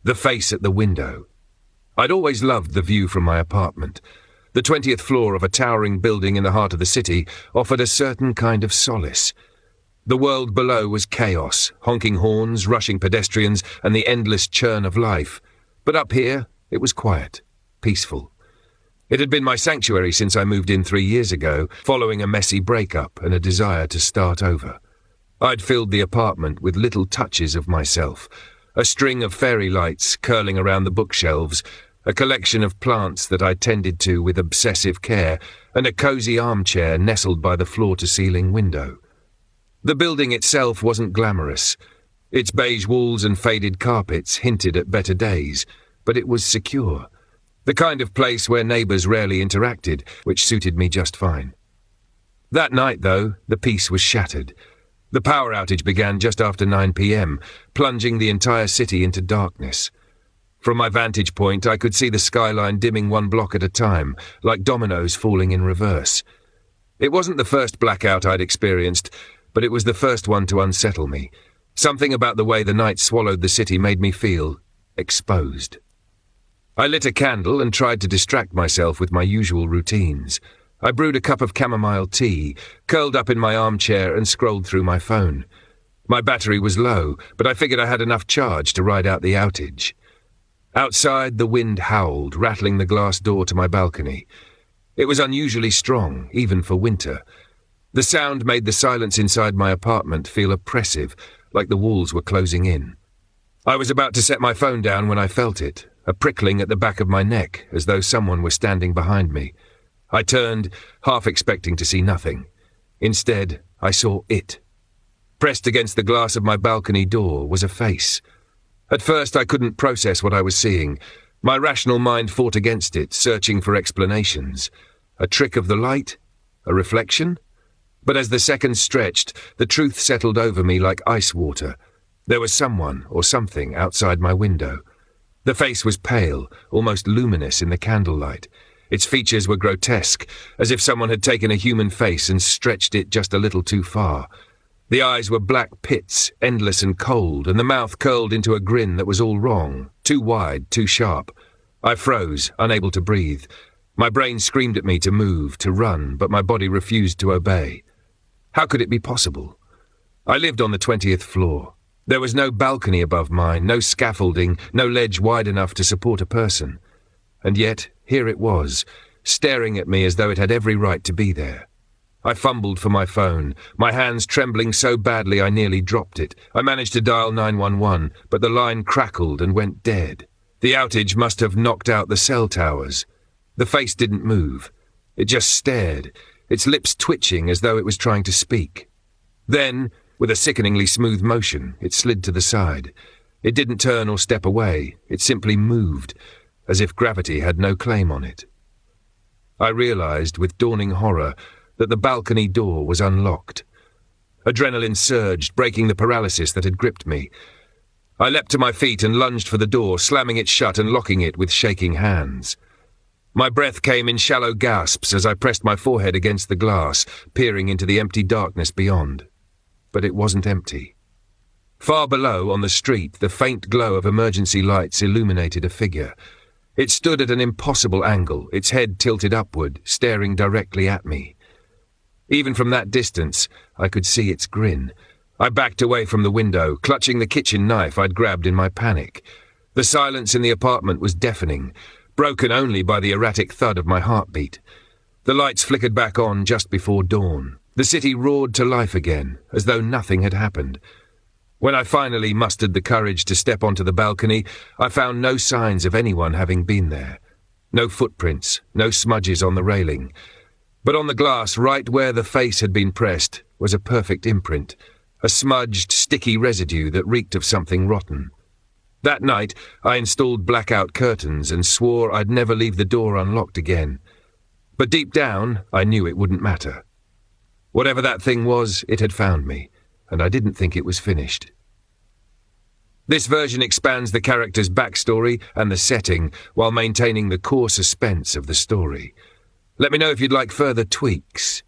The face at the window. I'd always loved the view from my apartment. The 20th floor of a towering building in the heart of the city offered a certain kind of solace. The world below was chaos, honking horns, rushing pedestrians, and the endless churn of life. But up here, it was quiet, peaceful. It had been my sanctuary since I moved in 3 years ago, following a messy breakup and a desire to start over. I'd filled the apartment with little touches of myself, a string of fairy lights curling around the bookshelves, a collection of plants that I tended to with obsessive care, and a cosy armchair nestled by the floor-to-ceiling window. The building itself wasn't glamorous. Its beige walls and faded carpets hinted at better days, but it was secure. The kind of place where neighbours rarely interacted, which suited me just fine. That night, though, the peace was shattered. The power outage began just after 9 p.m, plunging the entire city into darkness. From my vantage point, I could see the skyline dimming one block at a time, like dominoes falling in reverse. It wasn't the first blackout I'd experienced, but it was the first one to unsettle me. Something about the way the night swallowed the city made me feel exposed. I lit a candle and tried to distract myself with my usual routines. I brewed a cup of chamomile tea, curled up in my armchair and scrolled through my phone. My battery was low, but I figured I had enough charge to ride out the outage. Outside, the wind howled, rattling the glass door to my balcony. It was unusually strong, even for winter. The sound made the silence inside my apartment feel oppressive, like the walls were closing in. I was about to set my phone down when I felt it, a prickling at the back of my neck, as though someone were standing behind me. I turned, half expecting to see nothing. Instead, I saw it. Pressed against the glass of my balcony door was a face. At first, I couldn't process what I was seeing. My rational mind fought against it, searching for explanations. A trick of the light? A reflection? But as the seconds stretched, the truth settled over me like ice water. There was someone or something outside my window. The face was pale, almost luminous in the candlelight. Its features were grotesque, as if someone had taken a human face and stretched it just a little too far. The eyes were black pits, endless and cold, and the mouth curled into a grin that was all wrong, too wide, too sharp. I froze, unable to breathe. My brain screamed at me to move, to run, but my body refused to obey. How could it be possible? I lived on the 20th floor. There was no balcony above mine, no scaffolding, no ledge wide enough to support a person. And yet, here it was, staring at me as though it had every right to be there. I fumbled for my phone, my hands trembling so badly I nearly dropped it. I managed to dial 911, but the line crackled and went dead. The outage must have knocked out the cell towers. The face didn't move. It just stared, its lips twitching as though it was trying to speak. Then, with a sickeningly smooth motion, it slid to the side. It didn't turn or step away. It simply moved, as if gravity had no claim on it. I realized, with dawning horror, that the balcony door was unlocked. Adrenaline surged, breaking the paralysis that had gripped me. I leapt to my feet and lunged for the door, slamming it shut and locking it with shaking hands. My breath came in shallow gasps as I pressed my forehead against the glass, peering into the empty darkness beyond. But it wasn't empty. Far below, on the street, the faint glow of emergency lights illuminated a figure. It stood at an impossible angle, its head tilted upward, staring directly at me. Even from that distance, I could see its grin. I backed away from the window, clutching the kitchen knife I'd grabbed in my panic. The silence in the apartment was deafening, broken only by the erratic thud of my heartbeat. The lights flickered back on just before dawn. The city roared to life again, as though nothing had happened. When I finally mustered the courage to step onto the balcony, I found no signs of anyone having been there. No footprints, no smudges on the railing. But on the glass, right where the face had been pressed, was a perfect imprint, a smudged, sticky residue that reeked of something rotten. That night, I installed blackout curtains and swore I'd never leave the door unlocked again. But deep down, I knew it wouldn't matter. Whatever that thing was, it had found me, and I didn't think it was finished. This version expands the character's backstory and the setting while maintaining the core suspense of the story. Let me know if you'd like further tweaks.